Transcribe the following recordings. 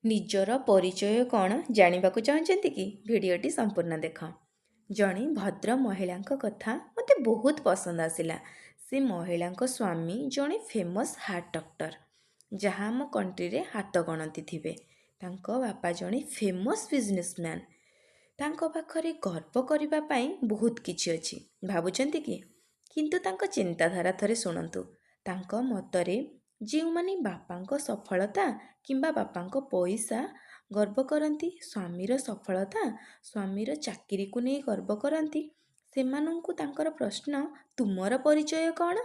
ନିଜର ପରିଚୟ କ'ଣ ଜାଣିବାକୁ ଚାହୁଁଛନ୍ତି କି? ଭିଡ଼ିଓଟି ସମ୍ପୂର୍ଣ୍ଣ ଦେଖ। ଜଣେ ଭଦ୍ର ମହିଳାଙ୍କ କଥା ମୋତେ ବହୁତ ପସନ୍ଦ ଆସିଲା। ସେ ମହିଳାଙ୍କ ସ୍ୱାମୀ ଜଣେ ଫେମସ୍ ହାର୍ଟ ଡକ୍ଟର, ଯାହା ଆମ କଣ୍ଟ୍ରିରେ ହାତ ଗଣତି ଥିବେ। ତାଙ୍କ ବାପା ଜଣେ ଫେମସ୍ ବିଜନେସମ୍ୟାନ୍। ତାଙ୍କ ପାଖରେ ଗର୍ବ କରିବା ପାଇଁ ବହୁତ କିଛି ଅଛି, ଭାବୁଛନ୍ତି କି? କିନ୍ତୁ ତାଙ୍କ ଚିନ୍ତାଧାରା ଥରେ ଶୁଣନ୍ତୁ। ତାଙ୍କ ମତରେ ଯେଉଁମାନେ ବାପାଙ୍କ ସଫଳତା କିମ୍ବା ବାପାଙ୍କ ପଇସା ଗର୍ବ କରନ୍ତି, ସ୍ୱାମୀର ସଫଳତା, ସ୍ୱାମୀର ଚାକିରିକୁ ନେଇ ଗର୍ବ କରନ୍ତି, ସେମାନଙ୍କୁ ତାଙ୍କର ପ୍ରଶ୍ନ, ତୁମର ପରିଚୟ କ'ଣ?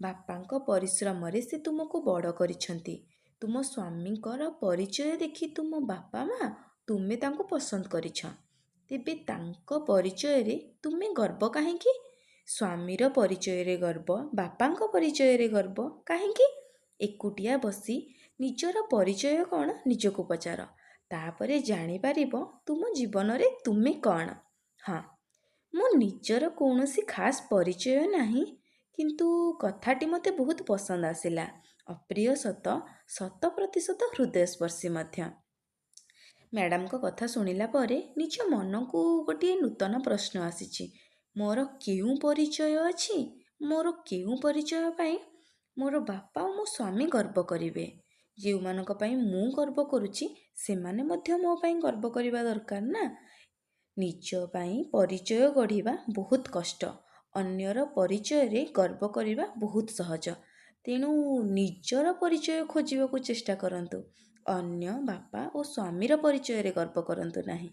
ବାପାଙ୍କ ପରିଶ୍ରମରେ ସେ ତୁମକୁ ବଡ଼ କରିଛନ୍ତି। ତୁମ ସ୍ୱାମୀଙ୍କର ପରିଚୟ ଦେଖି ତୁମ ବାପା ମା ତୁମେ ତାଙ୍କୁ ପସନ୍ଦ କରିଛ। ତେବେ ତାଙ୍କ ପରିଚୟରେ ତୁମେ ଗର୍ବ କାହିଁକି? ସ୍ୱାମୀର ପରିଚୟରେ ଗର୍ବ, ବାପାଙ୍କ ପରିଚୟରେ ଗର୍ବ କାହିଁକି? ଏକୁଟିଆ ବସି ନିଜର ପରିଚୟ କ'ଣ ନିଜକୁ ପଚାର। ତାପରେ ଜାଣିପାରିବ ତୁମ ଜୀବନରେ ତୁମେ କ'ଣ। ହଁ, ମୁଁ ନିଜର କୌଣସି ଖାସ୍ ପରିଚୟ ନାହିଁ, କିନ୍ତୁ କଥାଟି ମୋତେ ବହୁତ ପସନ୍ଦ ଆସିଲା। ଅପ୍ରିୟ ସତ, 100% ହୃଦୟସ୍ପର୍ଶୀ ମଧ୍ୟ। ମ୍ୟାଡ଼ାମଙ୍କ କଥା ଶୁଣିଲା ପରେ ନିଜ ମନକୁ ଗୋଟିଏ ନୂତନ ପ୍ରଶ୍ନ ଆସିଛି। ମୋର କେଉଁ ପରିଚୟ ଅଛି? ମୋର କେଉଁ ପରିଚୟ ପାଇଁ ମୋର ବାପା ଓ ମୋ ସ୍ୱାମୀ ଗର୍ବ କରିବେ? ଯେଉଁମାନଙ୍କ ପାଇଁ ମୁଁ ଗର୍ବ କରୁଛି, ସେମାନେ ମଧ୍ୟ ମୋ ପାଇଁ ଗର୍ବ କରିବା ଦରକାର ନା। ନିଜ ପାଇଁ ପରିଚୟ ଗଢ଼ିବା ବହୁତ କଷ୍ଟ, ଅନ୍ୟର ପରିଚୟରେ ଗର୍ବ କରିବା ବହୁତ ସହଜ। ତେଣୁ ନିଜର ପରିଚୟ ଖୋଜିବାକୁ ଚେଷ୍ଟା କରନ୍ତୁ, ଅନ୍ୟ ବାପା ଓ ସ୍ୱାମୀର ପରିଚୟରେ ଗର୍ବ କରନ୍ତୁ ନାହିଁ।